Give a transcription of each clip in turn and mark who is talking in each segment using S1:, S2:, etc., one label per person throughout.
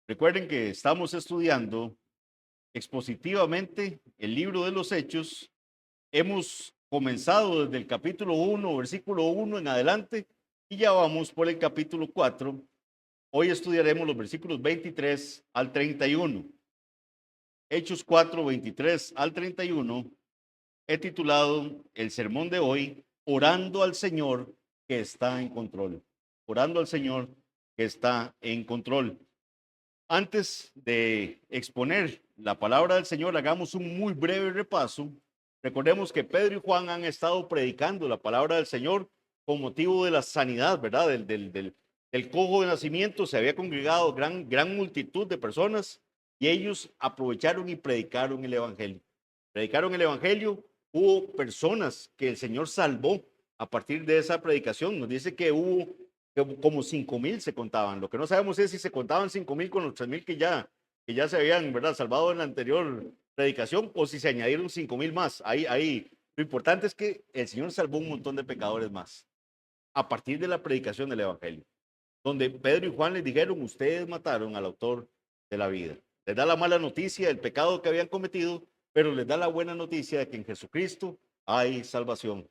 S1: Recuerden que estamos estudiando expositivamente el libro de los Hechos. Hemos comenzado desde el capítulo 1, versículo 1 en adelante, y ya vamos por el capítulo 4. Hoy estudiaremos los versículos 23 al 31. Hechos 4, 23 al 31. He titulado el sermón de hoy, Orando al Señor que está en control. Orando al Señor que está en control. Antes de exponer la palabra del Señor, hagamos un muy breve repaso. Recordemos que Pedro y Juan han estado predicando la palabra del Señor con motivo de la sanidad, ¿verdad? Del cojo de nacimiento. Se había congregado gran multitud de personas y ellos aprovecharon y predicaron el Evangelio. Predicaron el Evangelio, hubo personas que el Señor salvó a partir de esa predicación. Nos dice que hubo como 5,000 se contaban. Lo que no sabemos es si se contaban 5,000 con los 3,000 que ya se habían, ¿verdad?, salvado en la anterior predicación, o si se añadieron 5,000 más. Ahí, lo importante es que el Señor salvó un montón de pecadores más a partir de la predicación del Evangelio, donde Pedro y Juan les dijeron: ustedes mataron al autor de la vida. Les da la mala noticia del pecado que habían cometido, pero les da la buena noticia de que en Jesucristo hay salvación.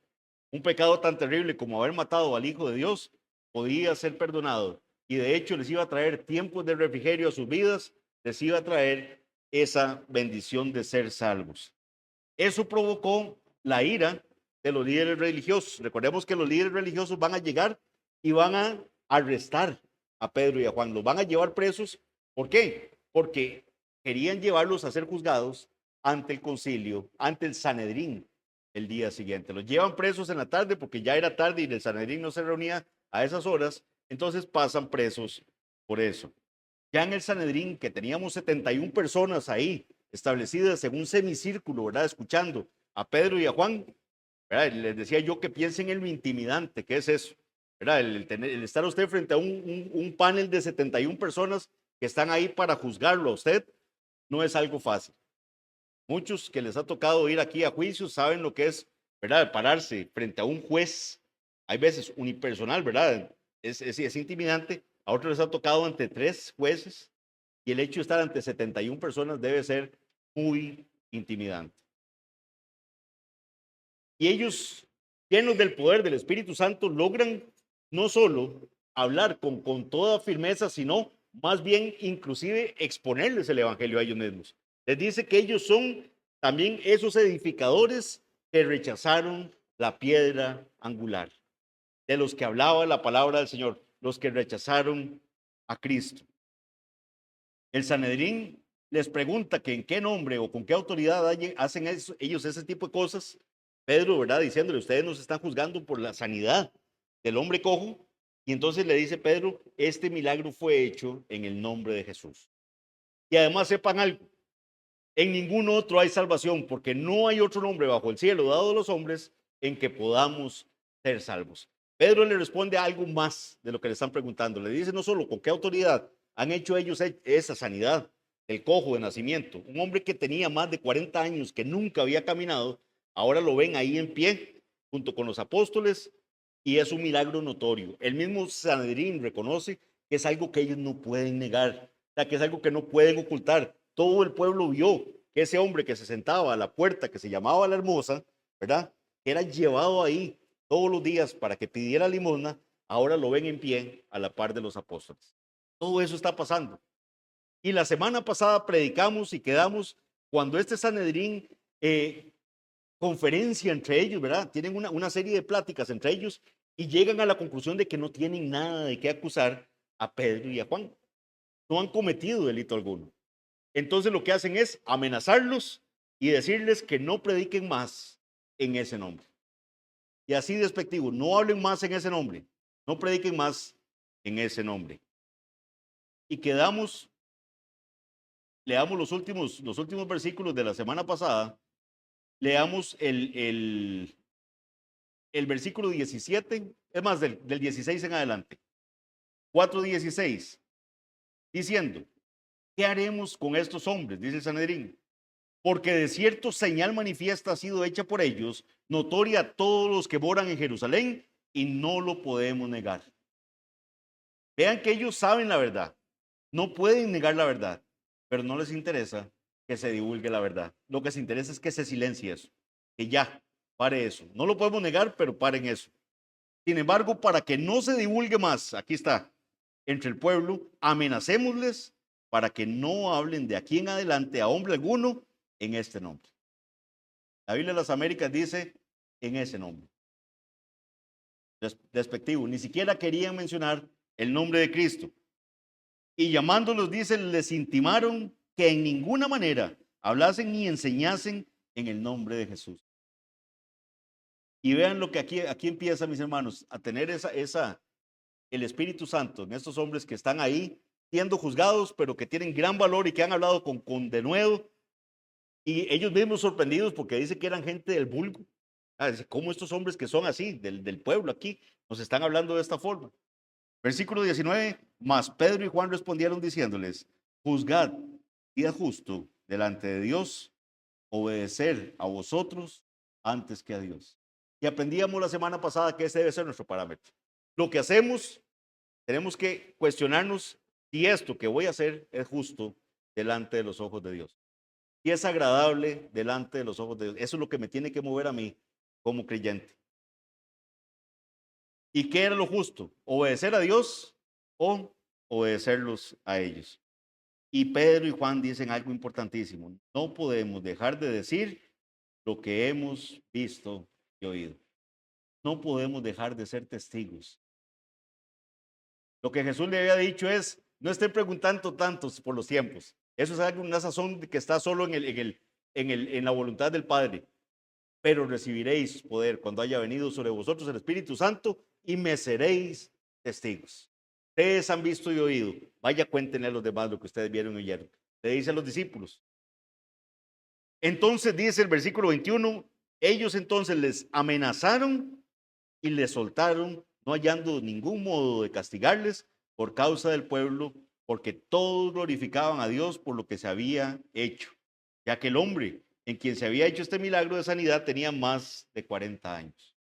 S1: Un pecado tan terrible como haber matado al Hijo de Dios podía ser perdonado, y de hecho les iba a traer tiempos de refrigerio a sus vidas, les iba a traer esa bendición de ser salvos. Eso provocó la ira de los líderes religiosos. Recordemos que los líderes religiosos van a llegar y van a arrestar a Pedro y a Juan, los van a llevar presos. ¿Por qué? Porque querían llevarlos a ser juzgados ante el concilio, ante el Sanedrín el día siguiente. Los llevan presos en la tarde porque ya era tarde y el Sanedrín no se reunía a esas horas, entonces pasan presos por eso. Ya en el Sanedrín, que teníamos 71 personas ahí establecidas en un semicírculo, ¿verdad?, escuchando a Pedro y a Juan, ¿verdad? Les decía yo que piensen en lo intimidante, ¿qué es eso? ¿Verdad? El estar usted frente a un panel de 71 personas que están ahí para juzgarlo a usted, no es algo fácil. Muchos que les ha tocado ir aquí a juicios saben lo que es, ¿verdad?, pararse frente a un juez, hay veces unipersonal, ¿verdad? Es intimidante. A otros les ha tocado ante 3 jueces, y el hecho de estar ante 71 personas debe ser muy intimidante. Y ellos, llenos del poder del Espíritu Santo, logran no solo hablar con toda firmeza, sino más bien inclusive exponerles el Evangelio a ellos mismos. Les dice que ellos son también esos edificadores que rechazaron la piedra angular, de los que hablaba la palabra del Señor, los que rechazaron a Cristo. El Sanedrín les pregunta que en qué nombre o con qué autoridad hacen ellos ese tipo de cosas. Pedro, ¿verdad?, diciéndole: ustedes nos están juzgando por la sanidad del hombre cojo. Y entonces le dice Pedro: este milagro fue hecho en el nombre de Jesús. Y además sepan algo: en ningún otro hay salvación, porque no hay otro nombre bajo el cielo dado a los hombres en que podamos ser salvos. Pedro le responde algo más de lo que le están preguntando. Le dice no solo con qué autoridad han hecho ellos esa sanidad, el cojo de nacimiento, un hombre que tenía más de 40 años, que nunca había caminado, ahora lo ven ahí en pie junto con los apóstoles, y es un milagro notorio. El mismo Sanedrín reconoce que es algo que ellos no pueden negar, o sea, que es algo que no pueden ocultar. Todo el pueblo vio que ese hombre que se sentaba a la puerta, que se llamaba la Hermosa, ¿verdad?, que era llevado ahí todos los días para que pidiera limosna, ahora lo ven en pie a la par de los apóstoles. Todo eso está pasando. Y la semana pasada predicamos y quedamos cuando este Sanedrín conferencia entre ellos, ¿verdad? Tienen una serie de pláticas entre ellos y llegan a la conclusión de que no tienen nada de qué acusar a Pedro y a Juan. No han cometido delito alguno. Entonces lo que hacen es amenazarlos y decirles que no prediquen más en ese nombre. Y así despectivo: no hablen más en ese nombre, no prediquen más en ese nombre. Y quedamos, leamos los últimos versículos de la semana pasada. Leamos el versículo 17, es más, del 16 en adelante. 4:16, diciendo: ¿qué haremos con estos hombres?, dice el Sanedrín, porque de cierto señal manifiesta ha sido hecha por ellos, notoria a todos los que moran en Jerusalén, y no lo podemos negar. Vean que ellos saben la verdad. No pueden negar la verdad, pero no les interesa que se divulgue la verdad. Lo que les interesa es que se silencie eso, que ya, pare eso. No lo podemos negar, pero paren eso. Sin embargo, para que no se divulgue más, aquí está, entre el pueblo, amenacémosles para que no hablen de aquí en adelante a hombre alguno en este nombre. La Biblia de las Américas dice en ese nombre. Despectivo, ni siquiera querían mencionar el nombre de Cristo. Y llamándolos, dice, les intimaron que en ninguna manera hablasen ni enseñasen en el nombre de Jesús. Y vean lo que aquí empieza, mis hermanos, a tener el Espíritu Santo en estos hombres que están ahí siendo juzgados, pero que tienen gran valor y que han hablado con denuedo. Y ellos mismos sorprendidos porque dice que eran gente del vulgo. ¿Cómo estos hombres que son así, del pueblo aquí, nos están hablando de esta forma? Versículo 19, mas Pedro y Juan respondieron diciéndoles, juzgad y es justo delante de Dios obedecer a vosotros antes que a Dios. Y aprendíamos la semana pasada que ese debe ser nuestro parámetro. Lo que hacemos, tenemos que cuestionarnos si esto que voy a hacer es justo delante de los ojos de Dios. Si es agradable delante de los ojos de Dios. Eso es lo que me tiene que mover a mí como creyente. ¿Y qué era lo justo? ¿Obedecer a Dios o obedecerlos a ellos? Y Pedro y Juan dicen algo importantísimo. No podemos dejar de decir lo que hemos visto y oído. No podemos dejar de ser testigos. Lo que Jesús le había dicho es, no estén preguntando tantos por los tiempos. Eso es algo, una sazón que está solo en la voluntad del Padre. Pero recibiréis poder cuando haya venido sobre vosotros el Espíritu Santo y me seréis testigos. Ustedes han visto y oído. Vaya, cuéntenle a los demás lo que ustedes vieron y oyeron. Le dice a los discípulos. Entonces dice el versículo 21, ellos entonces les amenazaron y les soltaron, no hallando ningún modo de castigarles por causa del pueblo, porque todos glorificaban a Dios por lo que se había hecho, ya que el hombre en quien se había hecho este milagro de sanidad tenía más de 40 años.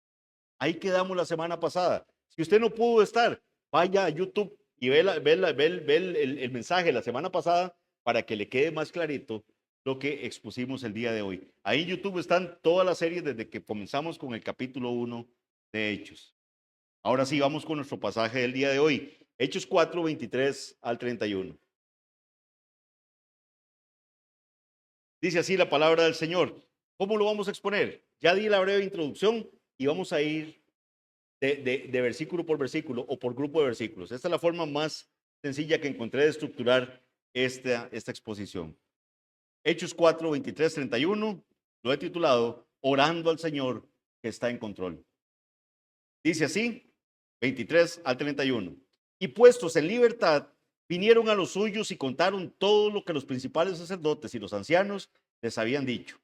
S1: Ahí quedamos la semana pasada. Si usted no pudo estar, vaya a YouTube y ve el mensaje de la semana pasada para que le quede más clarito lo que expusimos el día de hoy. Ahí en YouTube están todas las series desde que comenzamos con el capítulo 1 de Hechos. Ahora sí, vamos con nuestro pasaje del día de hoy. Hechos 4, 23 al 31. Dice así la palabra del Señor. ¿Cómo lo vamos a exponer? Ya di la breve introducción y vamos a ir de versículo por versículo o por grupo de versículos. Esta es la forma más sencilla que encontré de estructurar esta exposición. Hechos 4, 23, 31, lo he titulado Orando al Señor que está en control. Dice así, 23 al 31. Y puestos en libertad, vinieron a los suyos y contaron todo lo que los principales sacerdotes y los ancianos les habían dicho.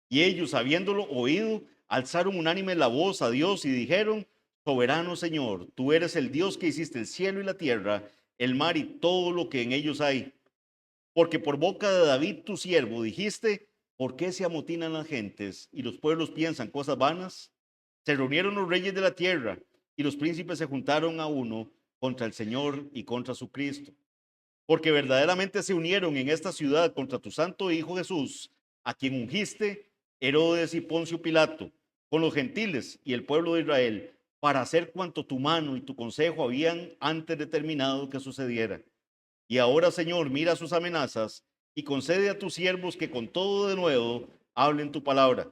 S1: Y ellos, habiéndolo oído, alzaron unánime la voz a Dios y dijeron, soberano Señor, tú eres el Dios que hiciste el cielo y la tierra, el mar y todo lo que en ellos hay. Porque por boca de David, tu siervo, dijiste, ¿por qué se amotinan las gentes y los pueblos piensan cosas vanas? Se reunieron los reyes de la tierra y los príncipes se juntaron a uno contra el Señor y contra su Cristo. Porque verdaderamente se unieron en esta ciudad contra tu santo Hijo Jesús, a quien ungiste Herodes y Poncio Pilato, con los gentiles y el pueblo de Israel, para hacer cuanto tu mano y tu consejo habían antes determinado que sucediera. Y ahora, Señor, mira sus amenazas y concede a tus siervos que con todo de nuevo hablen tu palabra.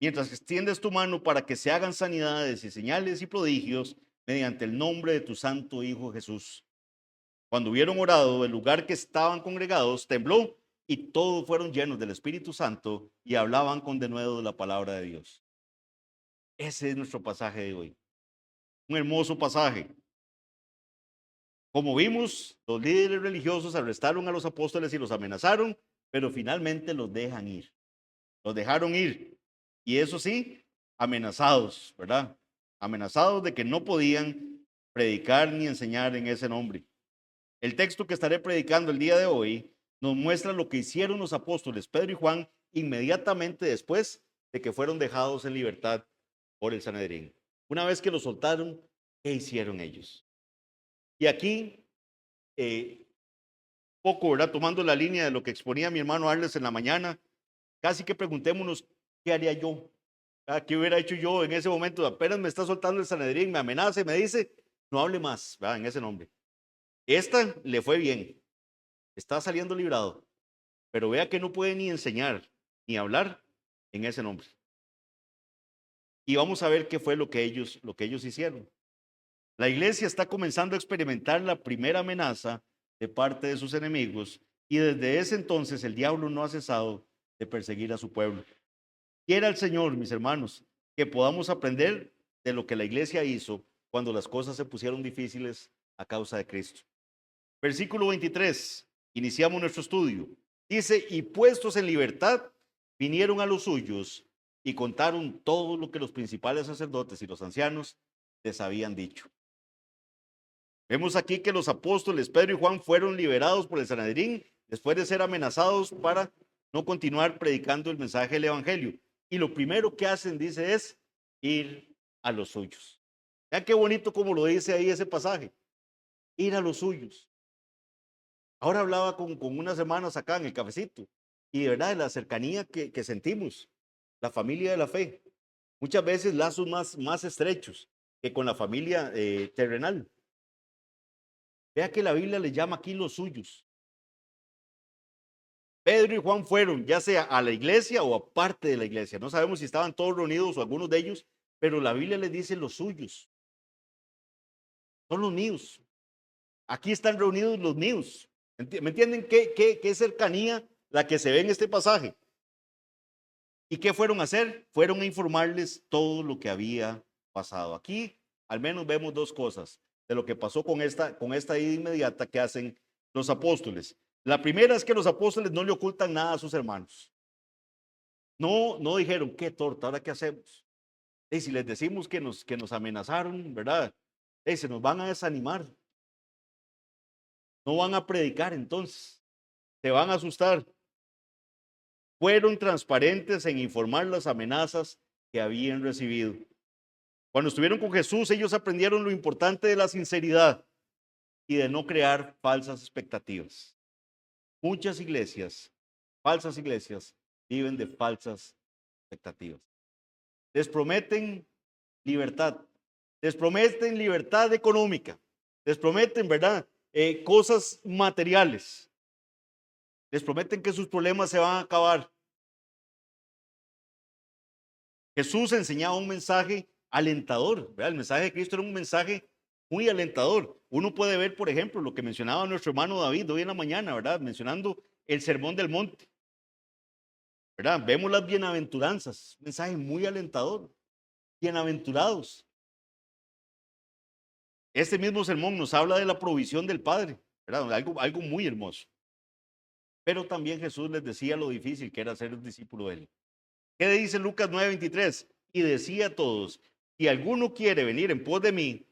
S1: Mientras extiendes tu mano para que se hagan sanidades y señales y prodigios mediante el nombre de tu santo Hijo Jesús. Cuando hubieron orado, el lugar que estaban congregados tembló y todos fueron llenos del Espíritu Santo y hablaban con denuedo de la palabra de Dios. Ese es nuestro pasaje de hoy. Un hermoso pasaje. Como vimos, los líderes religiosos arrestaron a los apóstoles y los amenazaron, pero finalmente los dejan ir. Los dejaron ir. Y eso sí, amenazados, ¿verdad? Amenazados de que no podían predicar ni enseñar en ese nombre. El texto que estaré predicando el día de hoy nos muestra lo que hicieron los apóstoles Pedro y Juan inmediatamente después de que fueron dejados en libertad por el Sanedrín. Una vez que los soltaron, ¿qué hicieron ellos? Y aquí poco, ¿verdad? Tomando la línea de lo que exponía mi hermano Arles en la mañana, casi que preguntémonos, ¿qué haría yo? ¿Qué hubiera hecho yo en ese momento? Apenas me está soltando el Sanedrín, me amenaza y me dice, no hable más, ¿verdad? En ese nombre. Esta le fue bien, está saliendo librado, pero vea que no puede ni enseñar ni hablar en ese nombre. Y vamos a ver qué fue lo que ellos hicieron. La iglesia está comenzando a experimentar la primera amenaza de parte de sus enemigos y desde ese entonces el diablo no ha cesado de perseguir a su pueblo. Quiera el Señor, mis hermanos, que podamos aprender de lo que la iglesia hizo cuando las cosas se pusieron difíciles a causa de Cristo. Versículo 23, iniciamos nuestro estudio. Dice, y puestos en libertad, vinieron a los suyos y contaron todo lo que los principales sacerdotes y los ancianos les habían dicho. Vemos aquí que los apóstoles Pedro y Juan fueron liberados por el Sanedrín después de ser amenazados para no continuar predicando el mensaje del evangelio. Y lo primero que hacen, dice, es ir a los suyos. Vean qué bonito como lo dice ahí ese pasaje. Ir a los suyos. Ahora hablaba con unas hermanas acá en el cafecito y de verdad de la cercanía que sentimos, la familia de la fe. Muchas veces lazos más estrechos que con la familia terrenal. Vea que la Biblia le llama aquí los suyos. Pedro y Juan fueron ya sea a la iglesia o a parte de la iglesia. No sabemos si estaban todos reunidos o algunos de ellos, pero la Biblia les dice los suyos. Son los míos. Aquí están reunidos los míos. ¿Me entienden qué cercanía la que se ve en este pasaje? ¿Y qué fueron a hacer? Fueron a informarles todo lo que había pasado. Aquí al menos vemos dos cosas de lo que pasó con esta ida inmediata que hacen los apóstoles. La primera es que los apóstoles no le ocultan nada a sus hermanos. No dijeron, qué torta, ¿ahora qué hacemos? Y si les decimos que nos amenazaron, ¿verdad? Se nos van a desanimar. No van a predicar entonces. Se van a asustar. Fueron transparentes en informar las amenazas que habían recibido. Cuando estuvieron con Jesús, ellos aprendieron lo importante de la sinceridad y de no crear falsas expectativas. Muchas iglesias, falsas iglesias, viven de falsas expectativas. Les prometen libertad, les prometen libertad económica, les prometen, ¿verdad? Cosas materiales, les prometen que sus problemas se van a acabar. Jesús enseñaba un mensaje alentador, ¿verdad? El mensaje de Cristo era un mensaje muy alentador. Uno puede ver, por ejemplo, lo que mencionaba nuestro hermano David hoy en la mañana, ¿verdad? Mencionando el sermón del monte, ¿verdad? Vemos las bienaventuranzas, un mensaje muy alentador. Bienaventurados. Este mismo sermón nos habla de la provisión del Padre, ¿verdad? Algo muy hermoso. Pero también Jesús les decía lo difícil que era ser un discípulo de él. ¿Qué dice Lucas 9:23? Y decía a todos, si alguno quiere venir en pos de mí,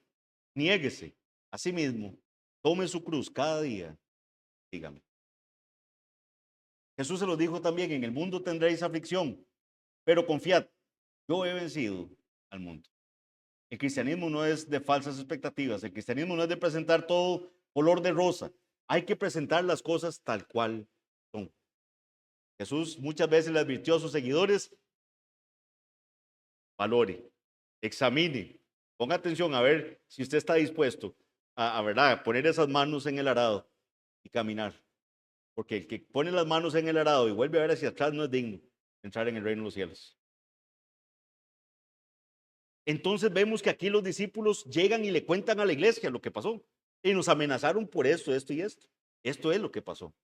S1: niéguese a sí mismo, tome su cruz cada día, dígame. Jesús se lo dijo también, en el mundo tendréis aflicción, pero confiad, yo he vencido al mundo. El cristianismo no es de falsas expectativas, el cristianismo no es de presentar todo color de rosa, hay que presentar las cosas tal cual son. Jesús muchas veces le advirtió a sus seguidores, valore, examine, ponga atención a ver si usted está dispuesto ¿verdad? Poner esas manos en el arado y caminar. Porque el que pone las manos en el arado y vuelve a ver hacia atrás no es digno de entrar en el reino de los cielos. Entonces vemos que aquí los discípulos llegan y le cuentan a la iglesia lo que pasó. Y nos amenazaron por esto, esto y esto. Esto es lo que pasó.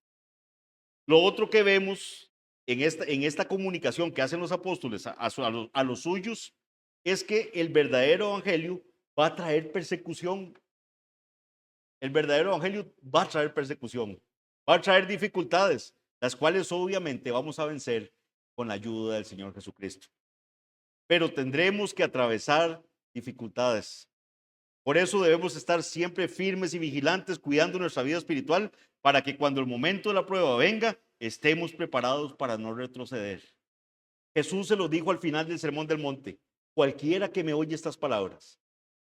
S1: Lo otro que vemos en esta comunicación que hacen los apóstoles a los suyos es que el verdadero evangelio va a traer persecución. El verdadero evangelio va a traer persecución, va a traer dificultades, las cuales obviamente vamos a vencer con la ayuda del Señor Jesucristo. Pero tendremos que atravesar dificultades. Por eso debemos estar siempre firmes y vigilantes, cuidando nuestra vida espiritual, para que cuando el momento de la prueba venga, estemos preparados para no retroceder. Jesús se lo dijo al final del Sermón del Monte: cualquiera que me oye estas palabras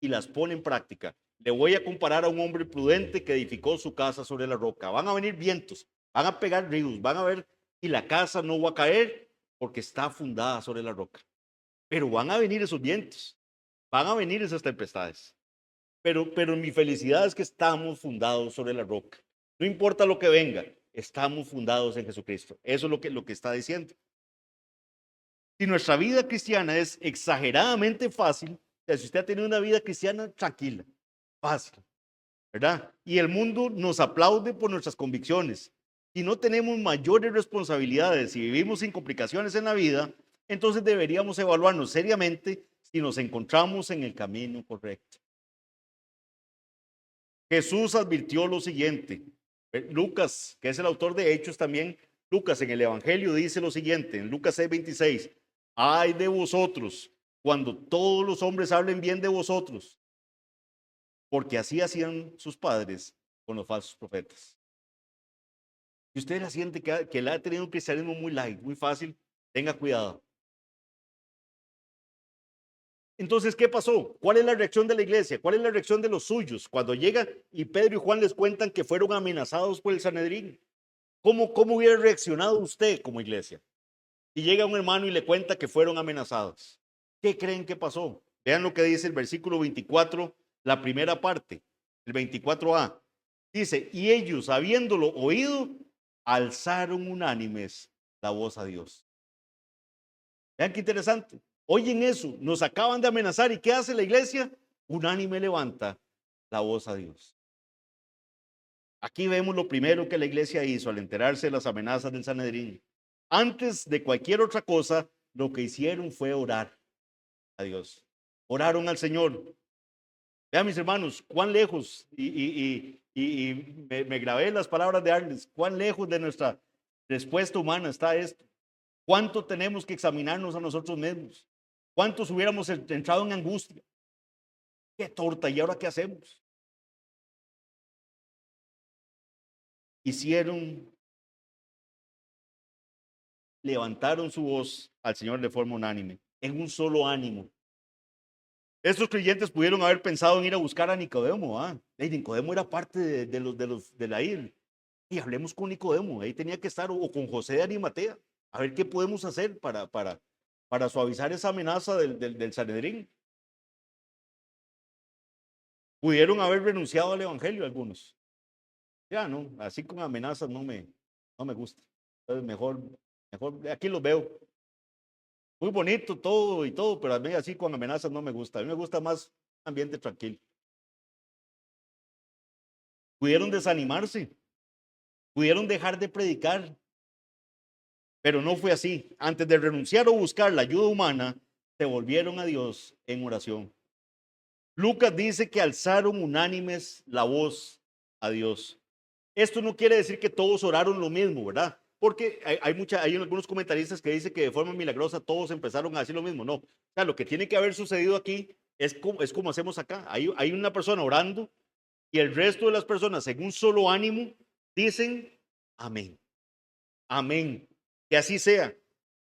S1: y las pone en práctica, le voy a comparar a un hombre prudente que edificó su casa sobre la roca. Van a venir vientos, van a pegar ríos, van a ver y la casa no va a caer porque está fundada sobre la roca. Pero van a venir esos vientos, van a venir esas tempestades. Pero mi felicidad es que estamos fundados sobre la roca. No importa lo que venga, estamos fundados en Jesucristo. Eso es lo que está diciendo. Si nuestra vida cristiana es exageradamente fácil, o sea, si usted ha tenido una vida cristiana tranquila, fácil, ¿verdad? Y el mundo nos aplaude por nuestras convicciones. Si no tenemos mayores responsabilidades y vivimos sin complicaciones en la vida, entonces deberíamos evaluarnos seriamente si nos encontramos en el camino correcto. Jesús advirtió lo siguiente. Lucas, que es el autor de Hechos también, Lucas en el Evangelio dice lo siguiente, en Lucas 6:26, ay de vosotros cuando todos los hombres hablen bien de vosotros, porque así hacían sus padres con los falsos profetas. Si usted la siente que le ha tenido un cristianismo muy light, muy fácil, tenga cuidado. Entonces, ¿qué pasó? ¿Cuál es la reacción de la iglesia? ¿Cuál es la reacción de los suyos? Cuando llega y Pedro y Juan les cuentan que fueron amenazados por el Sanedrín. ¿Cómo hubiera reaccionado usted como iglesia? Y llega un hermano y le cuenta que fueron amenazados. ¿Qué creen que pasó? Vean lo que dice el versículo 24, la primera parte, el 24a. Dice, y ellos, habiéndolo oído, alzaron unánimes la voz a Dios. Vean qué interesante. Oyen eso, nos acaban de amenazar. ¿Y qué hace la iglesia? Unánime levanta la voz a Dios. Aquí vemos lo primero que la iglesia hizo al enterarse de las amenazas del Sanedrín. Antes de cualquier otra cosa, lo que hicieron fue orar a Dios. Oraron al Señor. Vean, mis hermanos, cuán lejos, me grabé las palabras de Arles, cuán lejos de nuestra respuesta humana está esto. ¿Cuánto tenemos que examinarnos a nosotros mismos? ¿Cuántos hubiéramos entrado en angustia? ¡Qué torta! ¿Y ahora qué hacemos? Levantaron su voz al Señor de forma unánime, en un solo ánimo. Estos creyentes pudieron haber pensado en ir a buscar a Nicodemo. Nicodemo era parte de la isla. Y hablemos con Nicodemo, ahí tenía que estar, o con José de Arimatea, a ver qué podemos hacer para suavizar esa amenaza del Sanedrín. Pudieron haber renunciado al evangelio algunos. Ya no, así con amenazas no me gusta. Entonces mejor, aquí los veo. Muy bonito todo y todo, pero a mí así con amenazas no me gusta. A mí me gusta más ambiente tranquilo. Pudieron desanimarse, pudieron dejar de predicar, pero no fue así. Antes de renunciar o buscar la ayuda humana, se volvieron a Dios en oración. Lucas dice que alzaron unánimes la voz a Dios. Esto no quiere decir que todos oraron lo mismo, ¿verdad? Porque hay algunos comentaristas que dicen que de forma milagrosa todos empezaron a decir lo mismo. No, o sea, lo que tiene que haber sucedido aquí es como hacemos acá. Hay una persona orando y el resto de las personas en un solo ánimo dicen amén, amén, que así sea.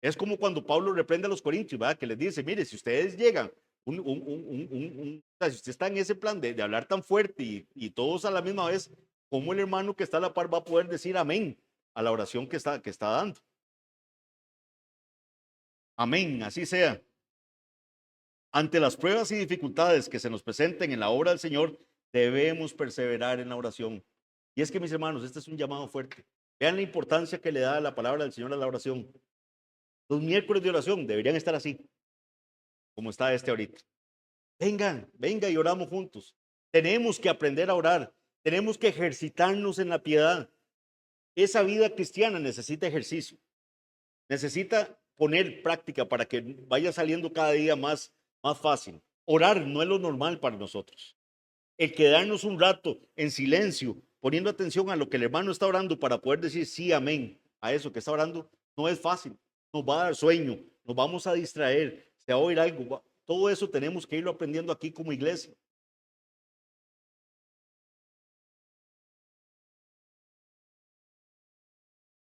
S1: Es como cuando Pablo reprende a los corintios, ¿verdad? Que les dice, mire, si ustedes llegan, o sea, si usted está en ese plan de hablar tan fuerte y todos a la misma vez, ¿cómo el hermano que está a la par va a poder decir amén a la oración que está dando? Amén, así sea. Ante las pruebas y dificultades que se nos presenten en la obra del Señor, debemos perseverar en la oración. Y es que, mis hermanos, este es un llamado fuerte. Vean la importancia que le da la palabra del Señor a la oración. Los miércoles de oración deberían estar así, como está este ahorita. Venga y oramos juntos. Tenemos que aprender a orar. Tenemos que ejercitarnos en la piedad. Esa vida cristiana necesita ejercicio. Necesita poner práctica para que vaya saliendo cada día más fácil. Orar no es lo normal para nosotros. El quedarnos un rato en silencio, poniendo atención a lo que el hermano está orando para poder decir sí, amén, a eso que está orando, no es fácil. Nos va a dar sueño, nos vamos a distraer, se va a oír algo. Todo eso tenemos que irlo aprendiendo aquí como iglesia.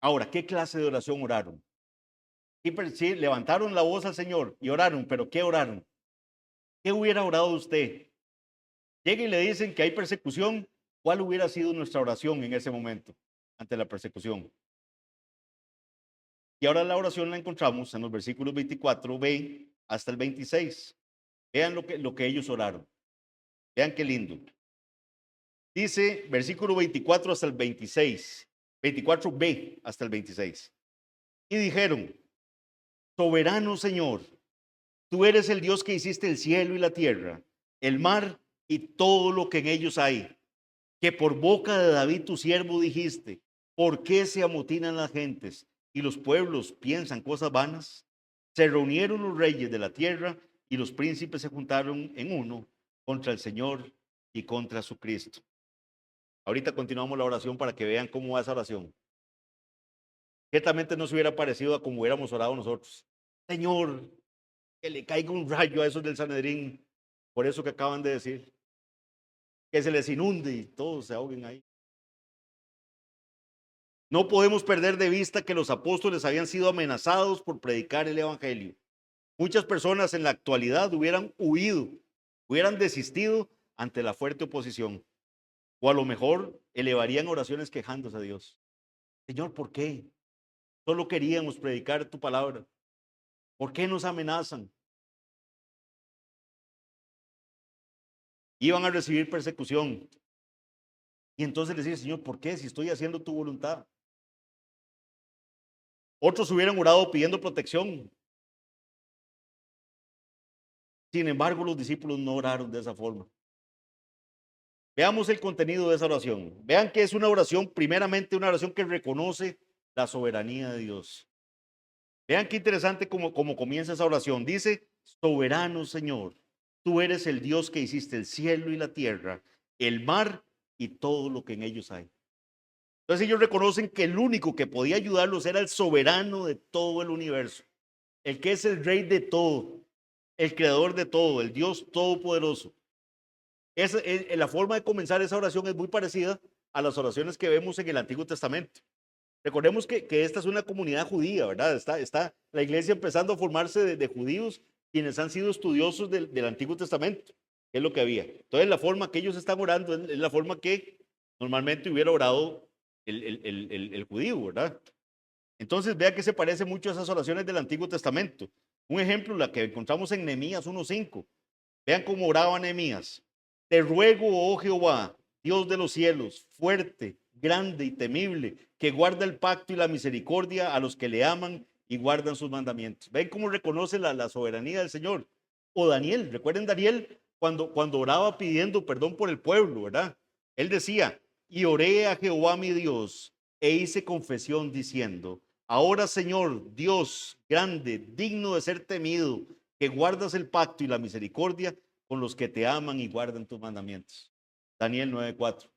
S1: Ahora, ¿qué clase de oración oraron? Sí, levantaron la voz al Señor y oraron, pero ¿qué oraron? ¿Qué hubiera orado usted? Llega y le dicen que hay persecución. ¿Cuál hubiera sido nuestra oración en ese momento ante la persecución? Y ahora la oración la encontramos en los versículos 24b hasta el 26. Vean lo que ellos oraron. Vean qué lindo. Dice versículo 24 hasta el 26, 24b hasta el 26. Y dijeron: soberano Señor, tú eres el Dios que hiciste el cielo y la tierra, el mar y todo lo que en ellos hay, que por boca de David tu siervo dijiste: ¿por qué se amotinan las gentes y los pueblos piensan cosas vanas? Se reunieron los reyes de la tierra y los príncipes se juntaron en uno contra el Señor y contra su Cristo. Ahorita continuamos la oración para que vean cómo va esa oración. Ciertamente no se hubiera parecido a como hubiéramos orado nosotros. Señor, que le caiga un rayo a esos del Sanedrín, por eso que acaban de decir, que se les inunde y todos se ahoguen ahí. No podemos perder de vista que los apóstoles habían sido amenazados por predicar el evangelio. Muchas personas en la actualidad hubieran huido, hubieran desistido ante la fuerte oposición, o a lo mejor elevarían oraciones quejándose a Dios. Señor, ¿por qué? Solo queríamos predicar tu palabra. ¿Por qué nos amenazan? Iban a recibir persecución. Y entonces les dice: Señor, ¿por qué? Si estoy haciendo tu voluntad. Otros hubieran orado pidiendo protección. Sin embargo, los discípulos no oraron de esa forma. Veamos el contenido de esa oración. Vean que es una oración, primeramente una oración que reconoce la soberanía de Dios. Vean qué interesante cómo comienza esa oración. Dice: soberano Señor, tú eres el Dios que hiciste el cielo y la tierra, el mar y todo lo que en ellos hay. Entonces ellos reconocen que el único que podía ayudarlos era el soberano de todo el universo, el que es el rey de todo, el creador de todo, el Dios todopoderoso. La forma de comenzar esa oración es muy parecida a las oraciones que vemos en el Antiguo Testamento. Recordemos que esta es una comunidad judía, ¿verdad? Está la iglesia empezando a formarse de judíos quienes han sido estudiosos del Antiguo Testamento, que es lo que había. Entonces la forma que ellos están orando es la forma que normalmente hubiera orado el judío, ¿verdad? Entonces vea que se parece mucho a esas oraciones del Antiguo Testamento. Un ejemplo, la que encontramos en Nehemías 1:5. Vean cómo oraba Nehemías: te ruego, oh Jehová, Dios de los cielos, fuerte, grande y temible, que guarda el pacto y la misericordia a los que le aman y guardan sus mandamientos. Ven cómo reconoce la soberanía del Señor. O Daniel, recuerden Daniel cuando oraba pidiendo perdón por el pueblo, ¿verdad? Él decía: y oré a Jehová mi Dios e hice confesión diciendo: ahora Señor, Dios grande, digno de ser temido, que guardas el pacto y la misericordia con los que te aman y guardan tus mandamientos. Daniel 9:4.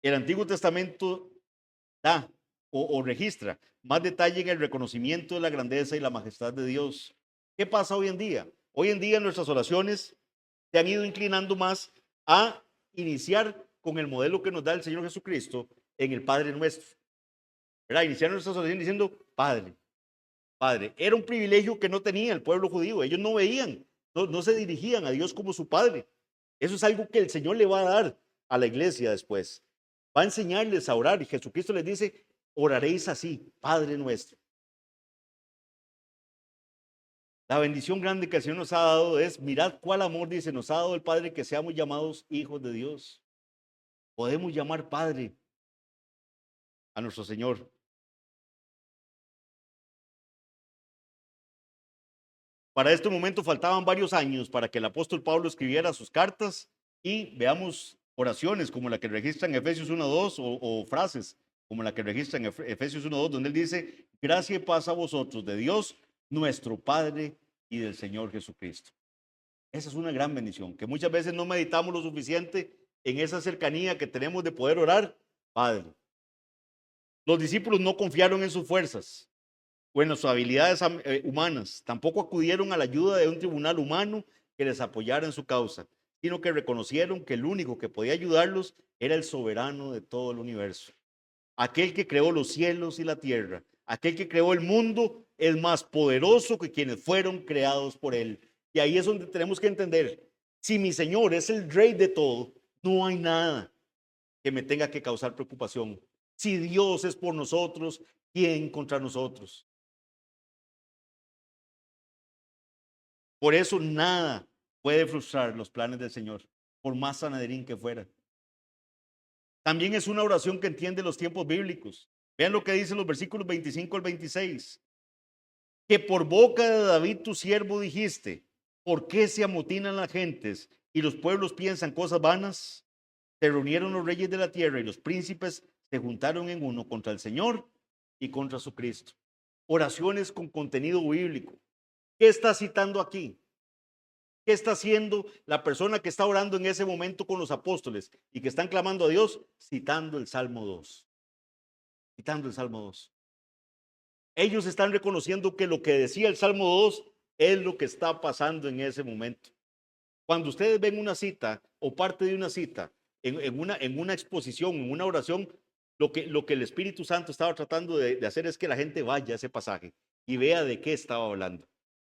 S1: El Antiguo Testamento da o registra más detalle en el reconocimiento de la grandeza y la majestad de Dios. ¿Qué pasa hoy en día? Hoy en día nuestras oraciones se han ido inclinando más a iniciar con el modelo que nos da el Señor Jesucristo en el Padre Nuestro. ¿Verdad? Iniciar nuestras oraciones diciendo: Padre, Padre. Era un privilegio que no tenía el pueblo judío. Ellos no veían, no se dirigían a Dios como su Padre. Eso es algo que el Señor le va a dar a la iglesia después. Va a enseñarles a orar y Jesucristo les dice: oraréis así, Padre nuestro. La bendición grande que el Señor nos ha dado es: mirad cuál amor, dice, nos ha dado el Padre, que seamos llamados hijos de Dios. Podemos llamar Padre a nuestro Señor. Para este momento faltaban varios años para que el apóstol Pablo escribiera sus cartas, y veamos oraciones como la que registra en Efesios 1:2 o frases como la que registra en Efesios 1:2, donde él dice: gracia y paz a vosotros de Dios nuestro Padre y del Señor Jesucristo. Esa es una gran bendición, que muchas veces no meditamos lo suficiente en esa cercanía que tenemos de poder orar: Padre. Los discípulos no confiaron en sus fuerzas o en sus habilidades humanas. Tampoco acudieron a la ayuda de un tribunal humano que les apoyara en su causa, sino que reconocieron que el único que podía ayudarlos era el soberano de todo el universo. Aquel que creó los cielos y la tierra, aquel que creó el mundo, es más poderoso que quienes fueron creados por él. Y ahí es donde tenemos que entender: Si mi Señor es el Rey de todo, no hay nada que me tenga que causar preocupación. Si Dios es por nosotros, ¿quién contra nosotros? Por eso nada puede frustrar los planes del Señor, por más sanaderín que fuera. También es una oración que entiende los tiempos bíblicos. Vean lo que dicen los versículos 25 al 26. Que por boca de David tu siervo dijiste, ¿por qué se amotinan las gentes y los pueblos piensan cosas vanas? Se reunieron los reyes de la tierra y los príncipes se juntaron en uno contra el Señor y contra su Cristo. Oraciones con contenido bíblico. ¿Qué está citando aquí? ¿Qué está haciendo la persona que está orando en ese momento con los apóstoles y que están clamando a Dios? Citando el Salmo 2. Citando el Salmo 2. Ellos están reconociendo que lo que decía el Salmo 2 es lo que está pasando en ese momento. Cuando ustedes ven una cita o parte de una cita en una exposición, en una oración, lo que el Espíritu Santo estaba tratando de hacer es que la gente vaya a ese pasaje y vea de qué estaba hablando.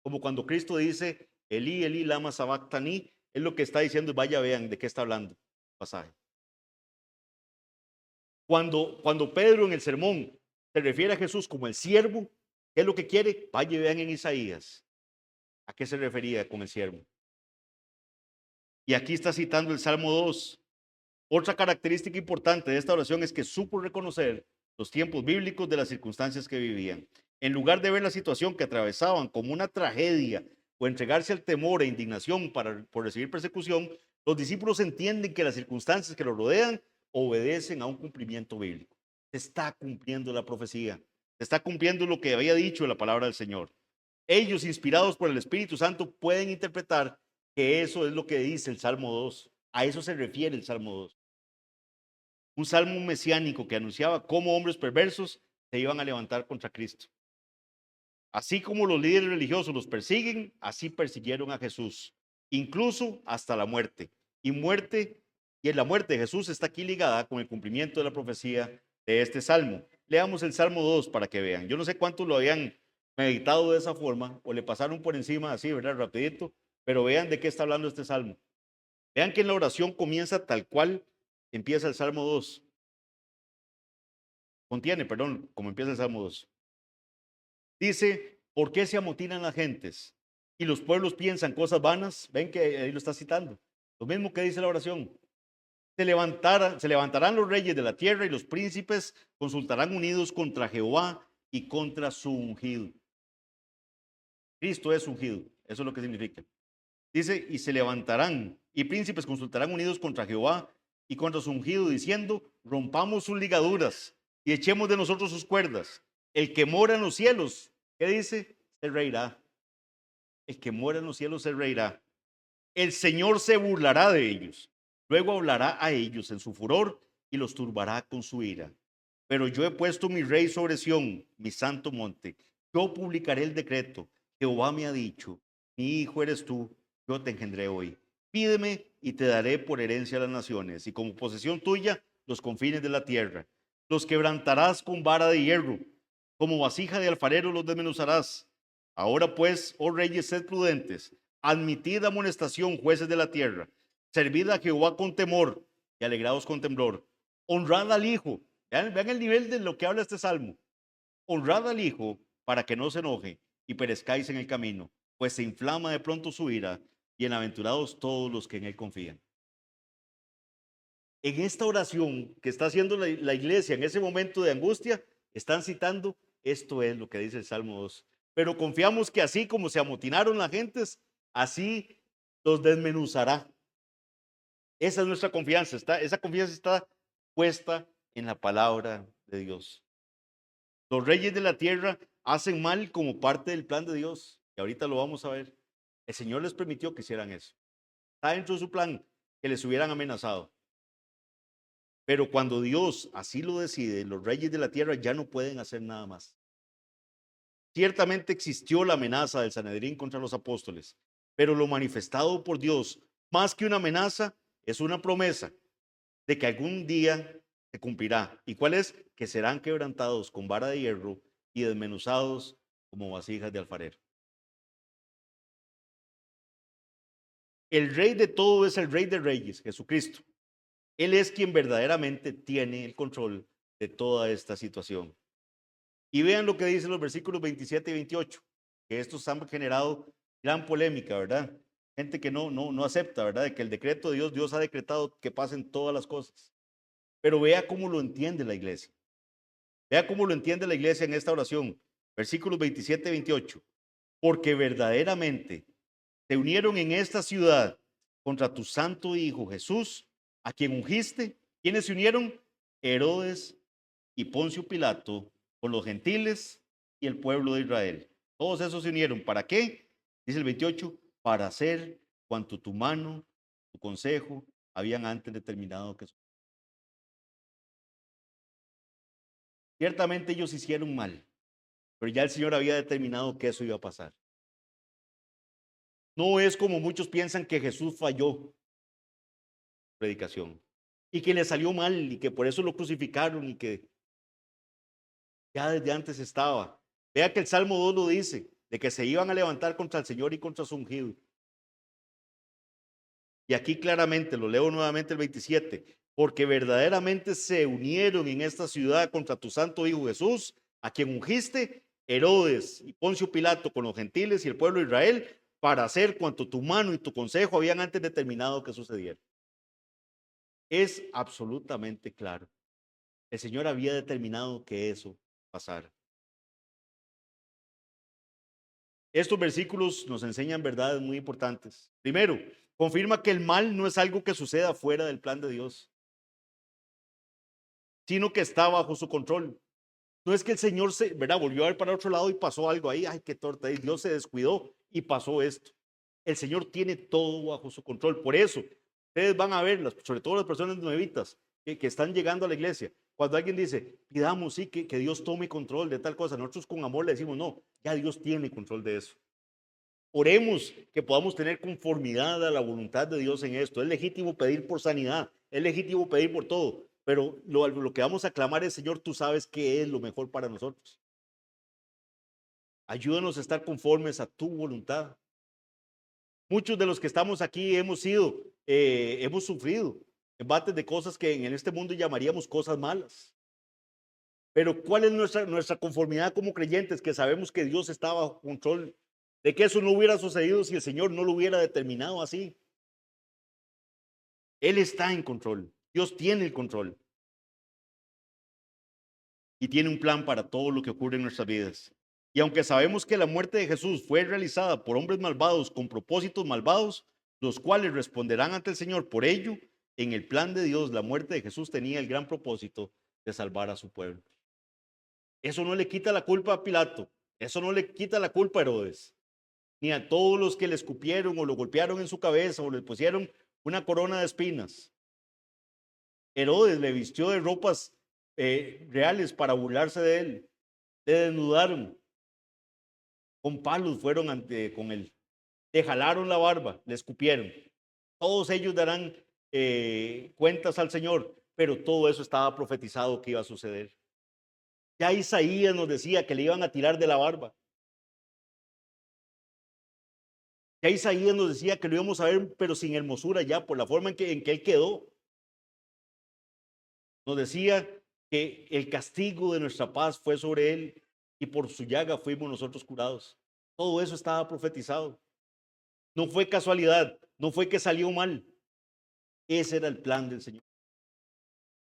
S1: Como cuando Cristo dice, Elí, Elí, lama sabactani, es lo que está diciendo, vaya, vean de qué está hablando el pasaje. Cuando Pedro en el sermón se refiere a Jesús como el siervo, ¿qué es lo que quiere? Vaya y vean en Isaías. ¿A qué se refería con el siervo? Y aquí está citando el Salmo 2. Otra característica importante de esta oración es que supo reconocer los tiempos bíblicos de las circunstancias que vivían. En lugar de ver la situación que atravesaban como una tragedia o entregarse al temor e indignación por recibir persecución, los discípulos entienden que las circunstancias que los rodean obedecen a un cumplimiento bíblico. Se está cumpliendo la profecía, se está cumpliendo lo que había dicho la palabra del Señor. Ellos, inspirados por el Espíritu Santo, pueden interpretar que eso es lo que dice el Salmo 2. A eso se refiere el Salmo 2. Un salmo mesiánico que anunciaba cómo hombres perversos se iban a levantar contra Cristo. Así como los líderes religiosos los persiguen, así persiguieron a Jesús, incluso hasta la muerte. Y en la muerte de Jesús está aquí ligada con el cumplimiento de la profecía de este salmo. Leamos el Salmo 2 para que vean. Yo no sé cuántos lo habían meditado de esa forma o le pasaron por encima así, ¿verdad? Rapidito, pero vean de qué está hablando este salmo. Vean que en la oración comienza tal cual empieza el Salmo 2. Contiene, perdón, como empieza el Salmo 2. Dice, ¿por qué se amotinan las gentes y los pueblos piensan cosas vanas? Ven que ahí lo está citando. Lo mismo que dice la oración. Se levantarán los reyes de la tierra y los príncipes consultarán unidos contra Jehová y contra su ungido. Cristo es ungido, eso es lo que significa. Dice, y se levantarán y príncipes consultarán unidos contra Jehová y contra su ungido, diciendo, rompamos sus ligaduras y echemos de nosotros sus cuerdas. El que mora en los cielos, ¿qué dice? Se reirá. El que mora en los cielos se reirá. El Señor se burlará de ellos. Luego hablará a ellos en su furor y los turbará con su ira. Pero yo he puesto mi rey sobre Sión, mi santo monte. Yo publicaré el decreto. Jehová me ha dicho, mi hijo eres tú, yo te engendré hoy. Pídeme y te daré por herencia a las naciones y como posesión tuya los confines de la tierra. Los quebrantarás con vara de hierro, como vasija de alfarero los desmenuzarás. Ahora pues, oh reyes, sed prudentes, admitid amonestación, jueces de la tierra, servid a Jehová con temor y alegraos con temblor. Honrad al Hijo. Vean el nivel de lo que habla este salmo. Honrad al Hijo para que no se enoje y perezcáis en el camino, pues se inflama de pronto su ira, y bienaventurados todos los que en él confían. En esta oración que está haciendo la iglesia en ese momento de angustia, están citando, esto es lo que dice el Salmo 2. Pero confiamos que así como se amotinaron las gentes, así los desmenuzará. Esa es nuestra confianza, esa confianza está puesta en la palabra de Dios. Los reyes de la tierra hacen mal como parte del plan de Dios, y ahorita lo vamos a ver. El Señor les permitió que hicieran eso. Está dentro de su plan que les hubieran amenazado. Pero cuando Dios así lo decide, los reyes de la tierra ya no pueden hacer nada más. Ciertamente existió la amenaza del Sanedrín contra los apóstoles, pero lo manifestado por Dios, más que una amenaza, es una promesa de que algún día se cumplirá. ¿Y cuál es? Que serán quebrantados con vara de hierro y desmenuzados como vasijas de alfarero. El rey de todo es el rey de reyes, Jesucristo. Él es quien verdaderamente tiene el control de toda esta situación. Y vean lo que dicen los versículos 27 y 28, que estos han generado gran polémica, ¿verdad? Gente que no acepta, ¿verdad? De que el decreto de Dios, Dios ha decretado que pasen todas las cosas. Pero vea cómo lo entiende la iglesia. Vea cómo lo entiende la iglesia en esta oración. Versículos 27 y 28. Porque verdaderamente se unieron en esta ciudad contra tu santo Hijo Jesús, a quien ungiste. ¿Quiénes se unieron? Herodes y Poncio Pilato, con los gentiles y el pueblo de Israel. Todos esos se unieron. ¿Para qué? Dice el 28, para hacer cuanto tu mano, tu consejo, habían antes determinado que. Ciertamente ellos hicieron mal, pero ya el Señor había determinado que eso iba a pasar. No es como muchos piensan que Jesús falló predicación y que le salió mal y que por eso lo crucificaron y que ya desde antes estaba. Vea que el Salmo 2 lo dice, de que se iban a levantar contra el Señor y contra su ungido. Y aquí claramente, lo leo nuevamente el 27, porque verdaderamente se unieron en esta ciudad contra tu santo Hijo Jesús, a quien ungiste, Herodes y Poncio Pilato con los gentiles y el pueblo de Israel, para hacer cuanto tu mano y tu consejo habían antes determinado que sucediera. Es absolutamente claro. El Señor había determinado que eso pasara. Estos versículos nos enseñan verdades muy importantes. Primero, confirma que el mal no es algo que suceda fuera del plan de Dios, sino que está bajo su control. No es que el Señor se, ¿verdad? Volvió a ver para otro lado y pasó algo ahí, ay, qué torta, y Dios se descuidó y pasó esto. El Señor tiene todo bajo su control. Por eso, ustedes van a ver, sobre todo las personas nuevitas que están llegando a la iglesia, cuando alguien dice, pidamos, sí, que Dios tome control de tal cosa, nosotros con amor le decimos, no, ya Dios tiene control de eso. Oremos que podamos tener conformidad a la voluntad de Dios en esto. Es legítimo pedir por sanidad, es legítimo pedir por todo, pero lo que vamos a clamar es, Señor, tú sabes qué es lo mejor para nosotros. Ayúdanos a estar conformes a tu voluntad. Muchos de los que estamos aquí hemos sufrido embates de cosas que en este mundo llamaríamos cosas malas. Pero ¿cuál es nuestra conformidad como creyentes? Que sabemos que Dios está bajo control, de que eso no hubiera sucedido si el Señor no lo hubiera determinado así. Él está en control. Dios tiene el control. Y tiene un plan para todo lo que ocurre en nuestras vidas. Y aunque sabemos que la muerte de Jesús fue realizada por hombres malvados con propósitos malvados, los cuales responderán ante el Señor por ello, en el plan de Dios, la muerte de Jesús tenía el gran propósito de salvar a su pueblo. Eso no le quita la culpa a Pilato. Eso no le quita la culpa a Herodes. Ni a todos los que le escupieron o lo golpearon en su cabeza o le pusieron una corona de espinas. Herodes le vistió de ropas reales para burlarse de él. Le desnudaron. Con palos fueron con él. Le jalaron la barba, le escupieron. Todos ellos darán cuentas al Señor, pero todo eso estaba profetizado que iba a suceder. Ya Isaías nos decía que le iban a tirar de la barba. Ya Isaías nos decía que lo íbamos a ver, pero sin hermosura ya, por la forma en que él quedó. Nos decía que el castigo de nuestra paz fue sobre él y por su llaga fuimos nosotros curados. Todo eso estaba profetizado. No fue casualidad, no fue que salió mal. Ese era el plan del Señor.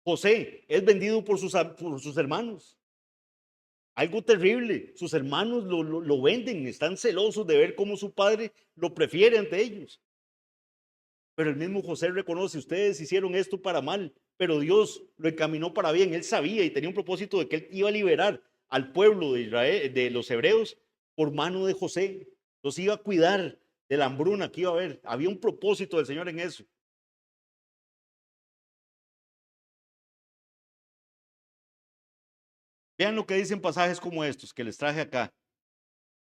S1: José es vendido por sus hermanos. Algo terrible. Sus hermanos lo venden, están celosos de ver cómo su padre lo prefiere ante ellos. Pero el mismo José reconoce, ustedes hicieron esto para mal, pero Dios lo encaminó para bien. Él sabía y tenía un propósito de que él iba a liberar al pueblo de Israel, de los hebreos, por mano de José. Los iba a cuidar de la hambruna que iba a haber. Había un propósito del Señor en eso. Vean lo que dicen pasajes como estos que les traje acá,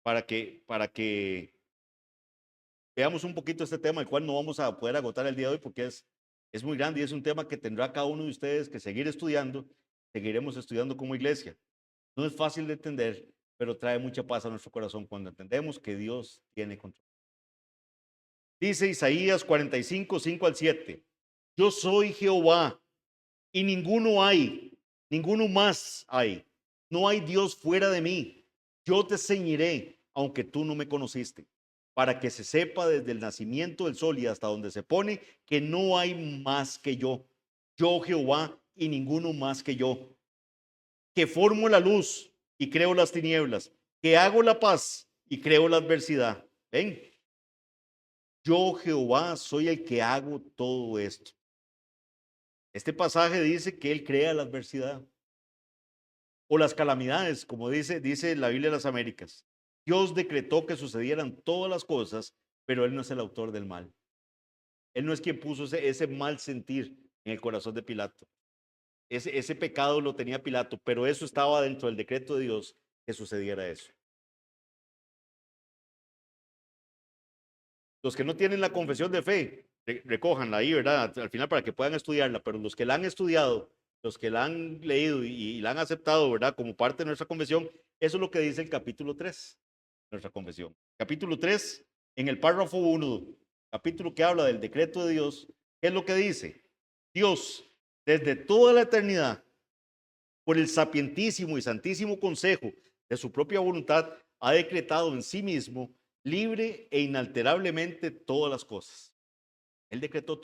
S1: para que veamos un poquito este tema, el cual no vamos a poder agotar el día de hoy porque es muy grande y es un tema que tendrá cada uno de ustedes que seguir estudiando, seguiremos estudiando como iglesia. No es fácil de entender, pero trae mucha paz a nuestro corazón cuando entendemos que Dios tiene control. Dice Isaías 45, 5 al 7. Yo soy Jehová y ninguno más hay. No hay Dios fuera de mí. Yo te ceñiré, aunque tú no me conociste, para que se sepa desde el nacimiento del sol y hasta donde se pone que no hay más que yo. Yo Jehová y ninguno más que yo, que formo la luz y creo las tinieblas, que hago la paz y creo la adversidad. ¿Ven? Yo Jehová soy el que hago todo esto. Este pasaje dice que él crea la adversidad o las calamidades, como dice la Biblia de las Américas. Dios decretó que sucedieran todas las cosas, pero él no es el autor del mal. Él no es quien puso ese mal sentir en el corazón de Pilato. Ese pecado lo tenía Pilato, pero eso estaba dentro del decreto de Dios que sucediera eso. Los que no tienen la confesión de fe, recójanla ahí, ¿verdad? Al final para que puedan estudiarla, pero los que la han estudiado, los que la han leído y la han aceptado, ¿verdad? Como parte de nuestra confesión, eso es lo que dice el capítulo 3, nuestra confesión. Capítulo 3, en el párrafo 1, capítulo que habla del decreto de Dios, ¿qué es lo que dice? Dios, desde toda la eternidad, por el sapientísimo y santísimo consejo de su propia voluntad, ha decretado en sí mismo libre e inalterablemente todas las cosas. Él decretó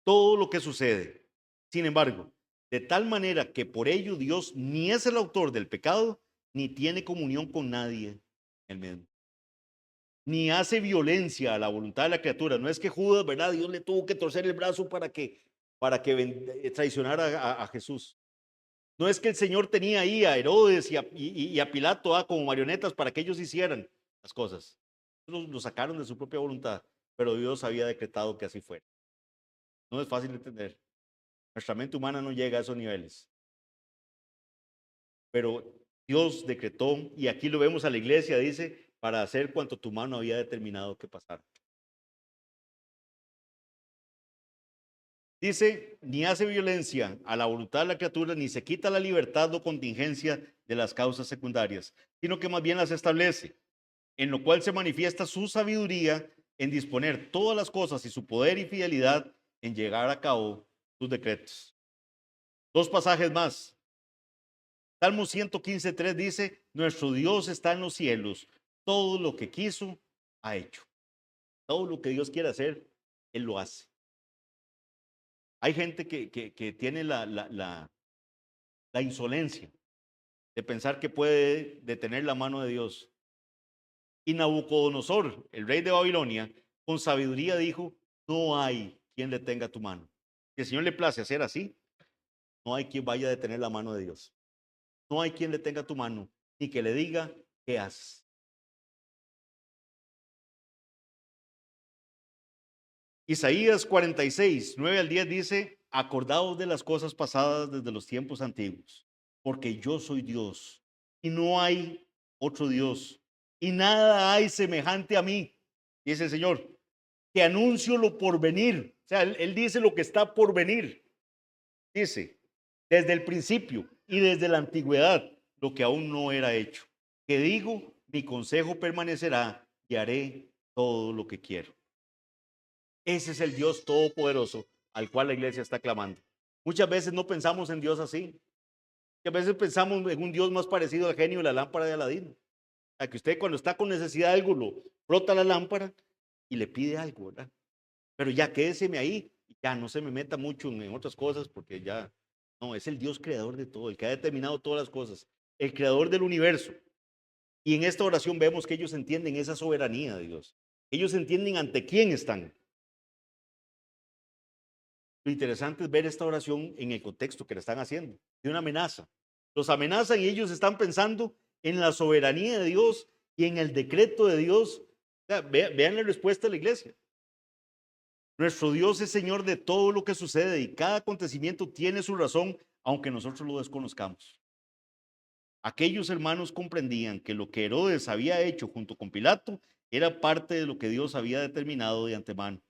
S1: todo lo que sucede. Sin embargo, de tal manera que por ello Dios ni es el autor del pecado, ni tiene comunión con nadie, él mismo. Ni hace violencia a la voluntad de la criatura. No es que Judas, ¿verdad? Dios le tuvo que torcer el brazo para que traicionara a Jesús. No es que el Señor tenía ahí a Herodes y a Pilato como marionetas para que ellos hicieran las cosas. Lo sacaron de su propia voluntad, pero Dios había decretado que así fuera. No es fácil de entender. Nuestra mente humana no llega a esos niveles. Pero Dios decretó, y aquí lo vemos a la iglesia, dice, para hacer cuanto tu mano había determinado que pasara. Dice, ni hace violencia a la voluntad de la criatura, ni se quita la libertad o contingencia de las causas secundarias, sino que más bien las establece, en lo cual se manifiesta su sabiduría en disponer todas las cosas y su poder y fidelidad en llegar a cabo sus decretos. Dos pasajes más. Salmo 115:3 dice, nuestro Dios está en los cielos, todo lo que quiso ha hecho. Todo lo que Dios quiere hacer, Él lo hace. Hay gente que tiene la insolencia de pensar que puede detener la mano de Dios. Y Nabucodonosor, el rey de Babilonia, con sabiduría dijo, no hay quien detenga tu mano. Si el Señor le place hacer así, no hay quien vaya a detener la mano de Dios. No hay quien detenga tu mano, ni que le diga qué haces. Isaías 46, 9 al 10 dice, acordaos de las cosas pasadas desde los tiempos antiguos, porque yo soy Dios y no hay otro Dios y nada hay semejante a mí, dice el Señor, que anuncio lo por venir. O sea, él dice lo que está por venir. Dice, desde el principio y desde la antigüedad, lo que aún no era hecho. Que digo, mi consejo permanecerá y haré todo lo que quiero. Ese es el Dios todopoderoso al cual la iglesia está clamando. Muchas veces no pensamos en Dios así. Muchas veces pensamos en un Dios más parecido al genio de la lámpara de Aladino. A que usted cuando está con necesidad de algo, lo frota la lámpara y le pide algo, ¿verdad? Pero ya quédeseme ahí, ya no se me meta mucho en otras cosas porque ya, no, es el Dios creador de todo, el que ha determinado todas las cosas, el creador del universo. Y en esta oración vemos que ellos entienden esa soberanía de Dios. Ellos entienden ante quién están. Lo interesante es ver esta oración en el contexto que le están haciendo, de una amenaza. Los amenazan y ellos están pensando en la soberanía de Dios y en el decreto de Dios. O sea, vean la respuesta de la iglesia. Nuestro Dios es Señor de todo lo que sucede y cada acontecimiento tiene su razón, aunque nosotros lo desconozcamos. Aquellos hermanos comprendían que lo que Herodes había hecho junto con Pilato era parte de lo que Dios había determinado de antemano,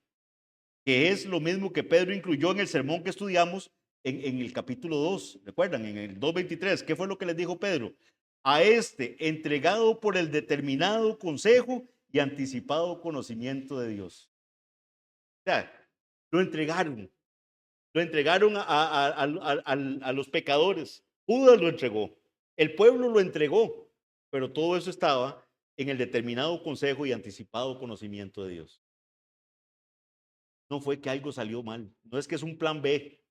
S1: que es lo mismo que Pedro incluyó en el sermón que estudiamos en el capítulo 2, ¿recuerdan? En el 2:23, ¿qué fue lo que les dijo Pedro? A este, entregado por el determinado consejo y anticipado conocimiento de Dios. O sea, lo entregaron. Lo entregaron a los pecadores. Judas lo entregó. El pueblo lo entregó. Pero todo eso estaba en el determinado consejo y anticipado conocimiento de Dios. No fue que algo salió mal. No es que es un plan B.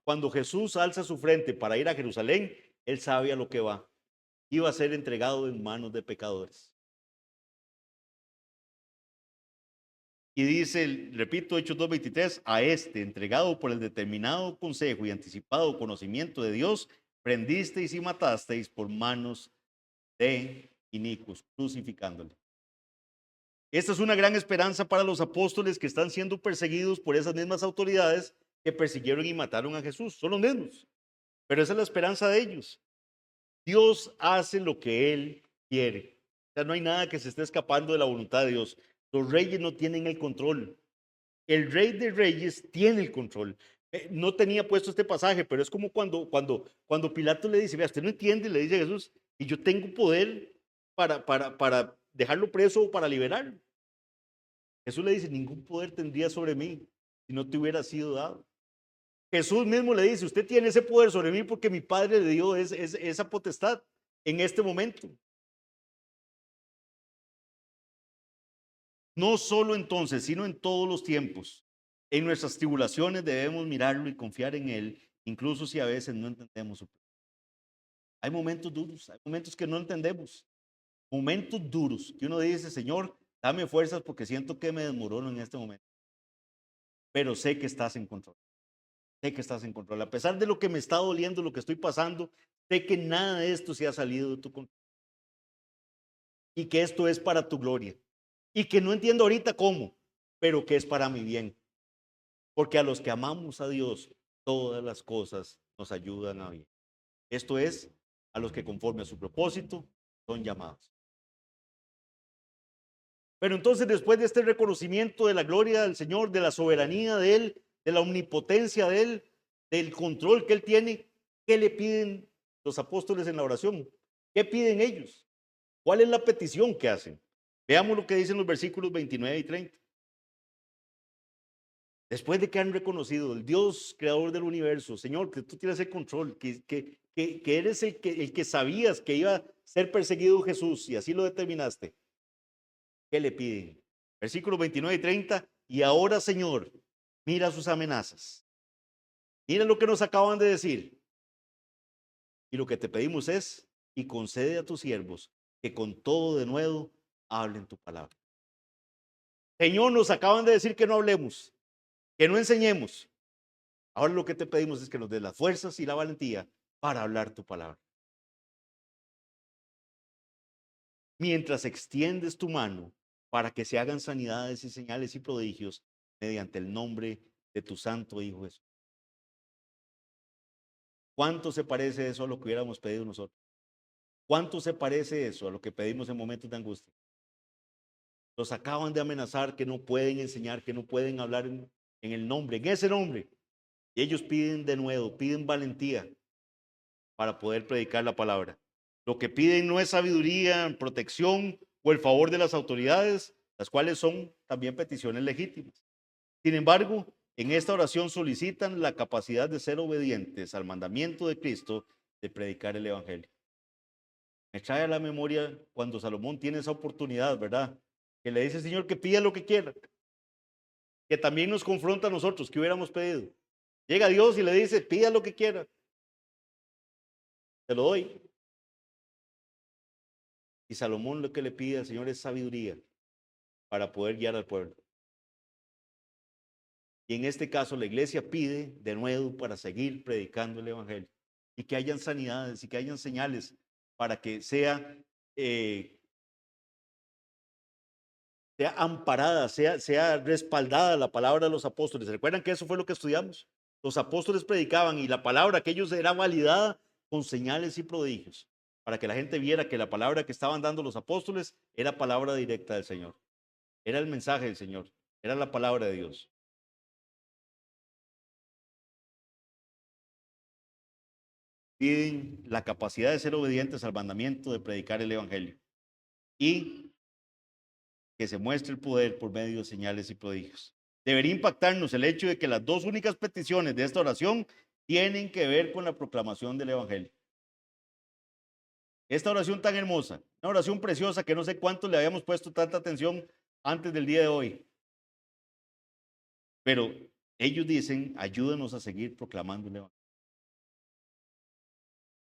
S1: Cuando Jesús alza su frente para ir a Jerusalén, él sabe a lo que va. Iba a ser entregado en manos de pecadores. Y dice, repito, Hechos 2:23, a este, entregado por el determinado consejo y anticipado conocimiento de Dios, prendisteis y matasteis por manos de inicuos, crucificándole. Esta es una gran esperanza para los apóstoles que están siendo perseguidos por esas mismas autoridades que persiguieron y mataron a Jesús. Son los mismos, pero esa es la esperanza de ellos. Dios hace lo que Él quiere. O sea, no hay nada que se esté escapando de la voluntad de Dios. Los reyes no tienen el control. El rey de reyes tiene el control. No tenía puesto este pasaje, pero es como cuando Pilato le dice, vea, usted no entiende, le dice a Jesús, y yo tengo poder para dejarlo preso o para liberarlo. Jesús le dice, ningún poder tendría sobre mí si no te hubiera sido dado. Jesús mismo le dice, usted tiene ese poder sobre mí porque mi Padre le dio esa potestad en este momento. No solo entonces, sino en todos los tiempos. En nuestras tribulaciones debemos mirarlo y confiar en Él, incluso si a veces no entendemos su plan. Hay momentos duros, hay momentos que no entendemos, momentos duros que uno dice, Señor, dame fuerzas porque siento que me desmorono en este momento. Pero sé que estás en control. Sé que estás en control. A pesar de lo que me está doliendo, lo que estoy pasando, sé que nada de esto se ha salido de tu control. Y que esto es para tu gloria. Y que no entiendo ahorita cómo, pero que es para mi bien. Porque a los que amamos a Dios, todas las cosas nos ayudan a bien. Esto es, a los que conforme a su propósito son llamados. Pero entonces, después de este reconocimiento de la gloria del Señor, de la soberanía de Él, de la omnipotencia de Él, del control que Él tiene, ¿qué le piden los apóstoles en la oración? ¿Qué piden ellos? ¿Cuál es la petición que hacen? Veamos lo que dicen los versículos 29 y 30. Después de que han reconocido el Dios creador del universo, Señor, que tú tienes el control, que eres el que sabías que iba a ser perseguido Jesús y así lo determinaste, ¿qué le piden? Versículos 29 y 30. Y ahora, Señor, mira sus amenazas. Mira lo que nos acaban de decir. Y lo que te pedimos es, y concede a tus siervos que con todo de nuevo hablen tu palabra. Señor, nos acaban de decir que no hablemos, que no enseñemos. Ahora lo que te pedimos es que nos des las fuerzas y la valentía para hablar tu palabra. Mientras extiendes tu mano para que se hagan sanidades y señales y prodigios mediante el nombre de tu santo Hijo Jesús. ¿Cuánto se parece eso a lo que hubiéramos pedido nosotros? ¿Cuánto se parece eso a lo que pedimos en momentos de angustia? Los acaban de amenazar que no pueden enseñar, que no pueden hablar en el nombre, en ese nombre. Y ellos piden de nuevo, piden valentía para poder predicar la palabra. Lo que piden no es sabiduría, protección o el favor de las autoridades, las cuales son también peticiones legítimas. Sin embargo, en esta oración solicitan la capacidad de ser obedientes al mandamiento de Cristo de predicar el Evangelio. Me trae a la memoria cuando Salomón tiene esa oportunidad, ¿verdad? Que le dice, Señor, que pida lo que quiera. Que también nos confronta a nosotros, que hubiéramos pedido. Llega Dios y le dice, pida lo que quiera. Te lo doy. Y Salomón lo que le pide al Señor es sabiduría para poder guiar al pueblo. Y en este caso la iglesia pide de nuevo para seguir predicando el Evangelio. Y que hayan sanidades y que hayan señales para que eh, sea amparada, sea respaldada la palabra de los apóstoles. ¿Recuerdan que eso fue lo que estudiamos? Los apóstoles predicaban y la palabra que ellos era validada con señales y prodigios, para que la gente viera que la palabra que estaban dando los apóstoles era palabra directa del Señor. Era el mensaje del Señor, era la palabra de Dios. Piden la capacidad de ser obedientes al mandamiento de predicar el Evangelio. y que se muestre el poder por medio de señales y prodigios. Debería impactarnos el hecho de que las dos únicas peticiones de esta oración tienen que ver con la proclamación del Evangelio. Esta oración tan hermosa, una oración preciosa que no sé cuántos le habíamos puesto tanta atención antes del día de hoy. Pero ellos dicen, ayúdanos a seguir proclamando el Evangelio.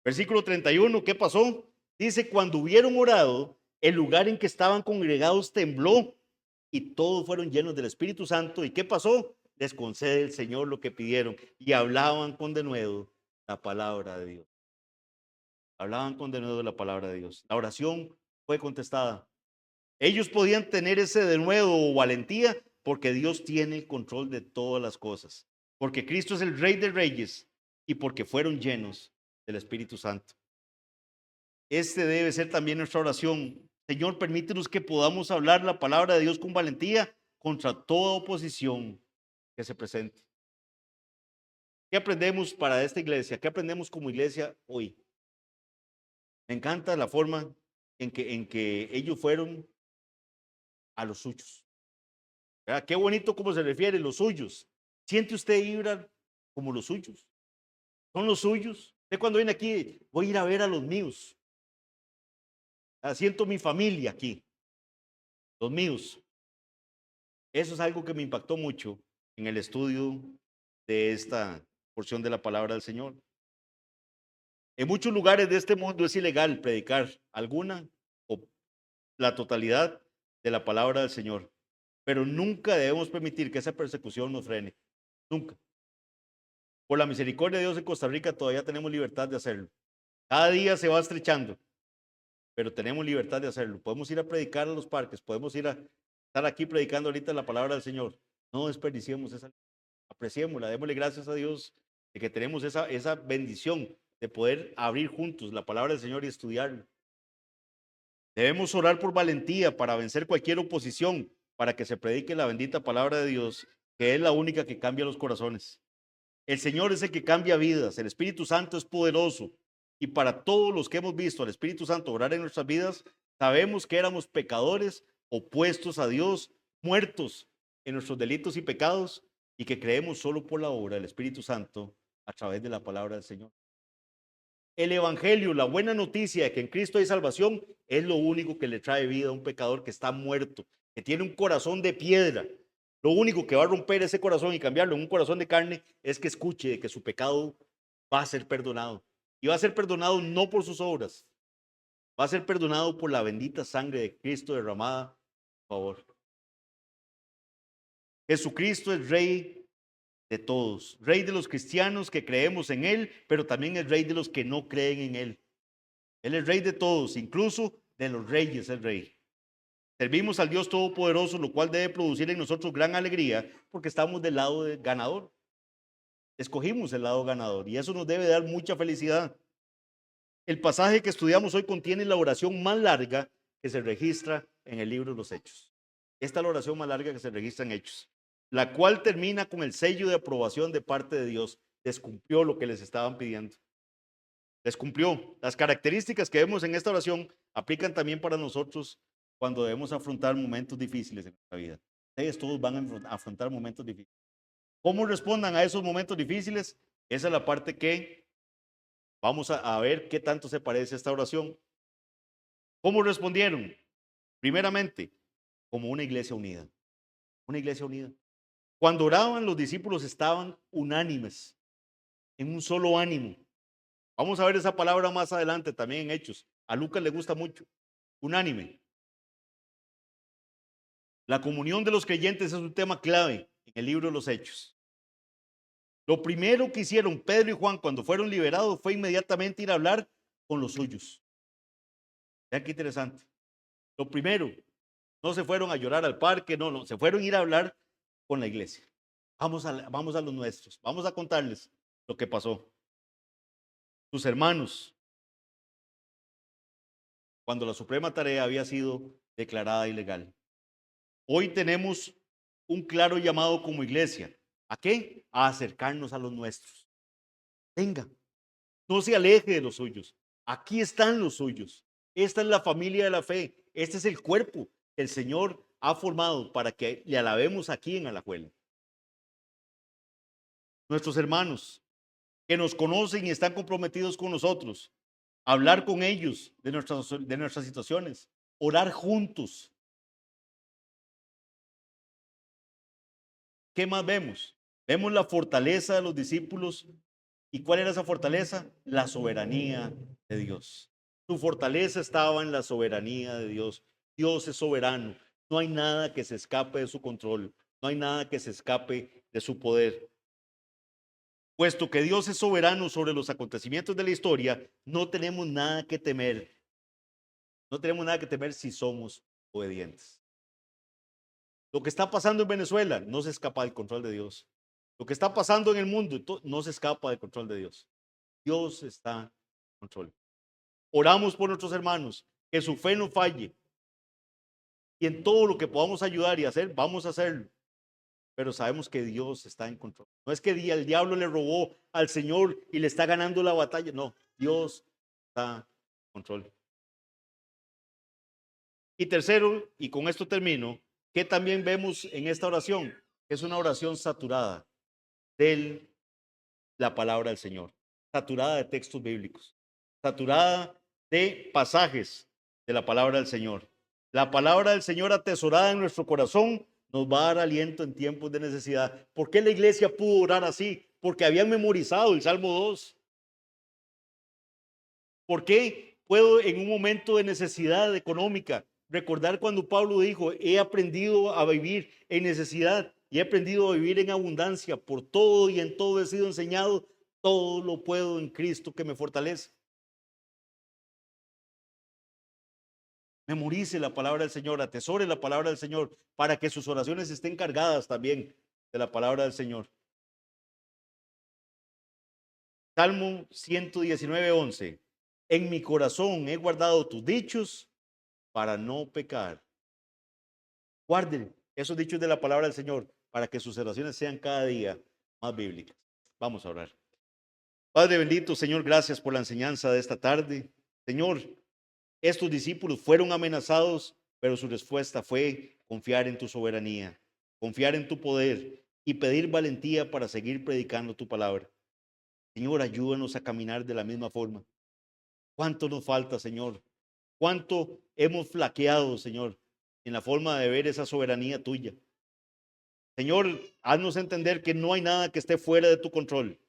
S1: Versículo 31, ¿qué pasó? Dice, cuando hubieron orado, el lugar en que estaban congregados tembló y todos fueron llenos del Espíritu Santo. ¿Y qué pasó? Les concede el Señor lo que pidieron y hablaban con denuedo la palabra de Dios. Hablaban con denuedo la palabra de Dios. La oración fue contestada. Ellos podían tener ese denuedo o valentía porque Dios tiene el control de todas las cosas. Porque Cristo es el Rey de Reyes y porque fueron llenos del Espíritu Santo. Este debe ser también nuestra oración. Señor, permítenos que podamos hablar la palabra de Dios con valentía contra toda oposición que se presente. ¿Qué aprendemos para esta iglesia? ¿Qué aprendemos como iglesia hoy? Me encanta la forma en que ellos fueron a los suyos. ¿Verdad? Qué bonito cómo se refiere, los suyos. ¿Siente usted ir como los suyos? ¿Son los suyos? Usted cuando viene aquí, voy a ir a ver a los míos. Siento mi familia aquí, los míos. Eso es algo que me impactó mucho en el estudio de esta porción de la palabra del Señor. En muchos lugares de este mundo es ilegal predicar alguna o la totalidad de la palabra del Señor, pero nunca debemos permitir que esa persecución nos frene. Nunca. Por la misericordia de Dios en Costa Rica todavía tenemos libertad de hacerlo. Cada día se va estrechando, pero tenemos libertad de hacerlo. Podemos ir a predicar a los parques, podemos ir a estar aquí predicando ahorita la palabra del Señor. No desperdiciemos esa, apreciémosla, démosle gracias a Dios de que tenemos esa bendición de poder abrir juntos la palabra del Señor y estudiarla. Debemos orar por valentía para vencer cualquier oposición, para que se predique la bendita palabra de Dios, que es la única que cambia los corazones. El Señor es el que cambia vidas, el Espíritu Santo es poderoso. Y para todos los que hemos visto al Espíritu Santo orar en nuestras vidas, sabemos que éramos pecadores, opuestos a Dios, muertos en nuestros delitos y pecados, y que creemos solo por la obra del Espíritu Santo a través de la palabra del Señor. El Evangelio, la buena noticia de que en Cristo hay salvación, es lo único que le trae vida a un pecador que está muerto, que tiene un corazón de piedra. Lo único que va a romper ese corazón y cambiarlo en un corazón de carne es que escuche que su pecado va a ser perdonado. Y va a ser perdonado no por sus obras, va a ser perdonado por la bendita sangre de Cristo derramada. Por favor. Jesucristo es Rey de todos, Rey de los cristianos que creemos en Él, pero también es Rey de los que no creen en Él. Él es Rey de todos, incluso de los reyes es Rey. Servimos al Dios Todopoderoso, lo cual debe producir en nosotros gran alegría, porque estamos del lado del ganador. Escogimos el lado ganador y eso nos debe dar mucha felicidad. El pasaje que estudiamos hoy contiene la oración más larga que se registra en el libro de los Hechos. Esta es la oración más larga que se registra en Hechos, la cual termina con el sello de aprobación de parte de Dios. Les cumplió lo que les estaban pidiendo. Les cumplió. Las características que vemos en esta oración aplican también para nosotros cuando debemos afrontar momentos difíciles en nuestra vida. Ustedes todos van a afrontar momentos difíciles. ¿Cómo respondan a esos momentos difíciles? Esa es la parte que vamos a ver qué tanto se parece a esta oración. ¿Cómo respondieron? Primeramente, como una iglesia unida. Una iglesia unida. Cuando oraban, los discípulos estaban unánimes, en un solo ánimo. Vamos a ver esa palabra más adelante también en Hechos. A Lucas le gusta mucho. Unánime. La comunión de los creyentes es un tema clave en el libro de los Hechos. Lo primero que hicieron Pedro y Juan cuando fueron liberados fue inmediatamente ir a hablar con los suyos. Vean qué interesante. Lo primero, no se fueron a llorar al parque, no, se fueron a ir a hablar con la iglesia. Vamos a los nuestros, vamos a contarles lo que pasó. Sus hermanos, cuando la suprema tarea había sido declarada ilegal. Hoy tenemos un claro llamado como iglesia. ¿A qué? A acercarnos a los nuestros. Venga, no se aleje de los suyos. Aquí están los suyos. Esta es la familia de la fe. Este es el cuerpo que el Señor ha formado para que le alabemos aquí en Alajuela. Nuestros hermanos que nos conocen y están comprometidos con nosotros, hablar con ellos de nuestras situaciones, orar juntos. ¿Qué más vemos? Vemos la fortaleza de los discípulos. ¿Y cuál era esa fortaleza? La soberanía de Dios. Su fortaleza estaba en la soberanía de Dios. Dios es soberano. No hay nada que se escape de su control. No hay nada que se escape de su poder. Puesto que Dios es soberano sobre los acontecimientos de la historia, no tenemos nada que temer. No tenemos nada que temer si somos obedientes. Lo que está pasando en Venezuela no se escapa del control de Dios. Lo que está pasando en el mundo no se escapa del control de Dios. Dios está en control. Oramos por nuestros hermanos, que su fe no falle. Y en todo lo que podamos ayudar y hacer, vamos a hacerlo. Pero sabemos que Dios está en control. No es que el diablo le robó al Señor y le está ganando la batalla. No, Dios está en control. Y tercero, y con esto termino, que también vemos en esta oración, que es una oración saturada de la palabra del Señor, saturada de textos bíblicos, saturada de pasajes de la palabra del Señor. La palabra del Señor atesorada en nuestro corazón nos va a dar aliento en tiempos de necesidad. ¿Por qué la iglesia pudo orar así? Porque habían memorizado el Salmo 2. ¿Por qué puedo en un momento de necesidad económica recordar cuando Pablo dijo, he aprendido a vivir en necesidad y he aprendido a vivir en abundancia? Por todo y en todo he sido enseñado, todo lo puedo en Cristo que me fortalece. Memorice la palabra del Señor, atesore la palabra del Señor para que sus oraciones estén cargadas también de la palabra del Señor. Salmo 119:11. En mi corazón he guardado tus dichos para no pecar. Guarden esos dichos de la palabra del Señor para que sus oraciones sean cada día más bíblicas. Vamos a orar. Padre bendito, Señor, gracias por la enseñanza de esta tarde. Señor, estos discípulos fueron amenazados, pero su respuesta fue confiar en tu soberanía, confiar en tu poder y pedir valentía para seguir predicando tu palabra. Señor, ayúdanos a caminar de la misma forma. ¿Cuánto nos falta, Señor? ¿Cuánto hemos flaqueado, Señor, en la forma de ver esa soberanía tuya? Señor, haznos entender que no hay nada que esté fuera de tu control.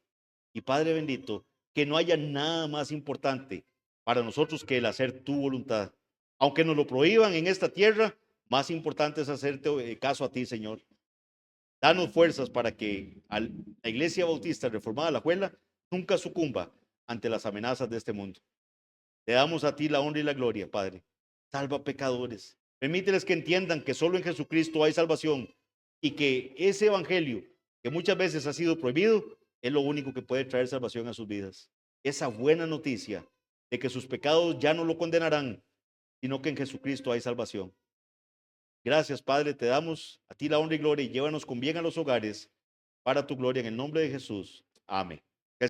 S1: Y Padre bendito, que no haya nada más importante para nosotros que el hacer tu voluntad. Aunque nos lo prohíban en esta tierra, más importante es hacerte caso a ti, Señor. Danos fuerzas para que la Iglesia Bautista Reformada La Juela nunca sucumba ante las amenazas de este mundo. Te damos a ti la honra y la gloria, Padre. Salva pecadores. Permíteles que entiendan que solo en Jesucristo hay salvación y que ese evangelio que muchas veces ha sido prohibido es lo único que puede traer salvación a sus vidas. Esa buena noticia de que sus pecados ya no lo condenarán, sino que en Jesucristo hay salvación. Gracias, Padre, te damos a ti la honra y gloria y llévanos con bien a los hogares para tu gloria en el nombre de Jesús. Amén.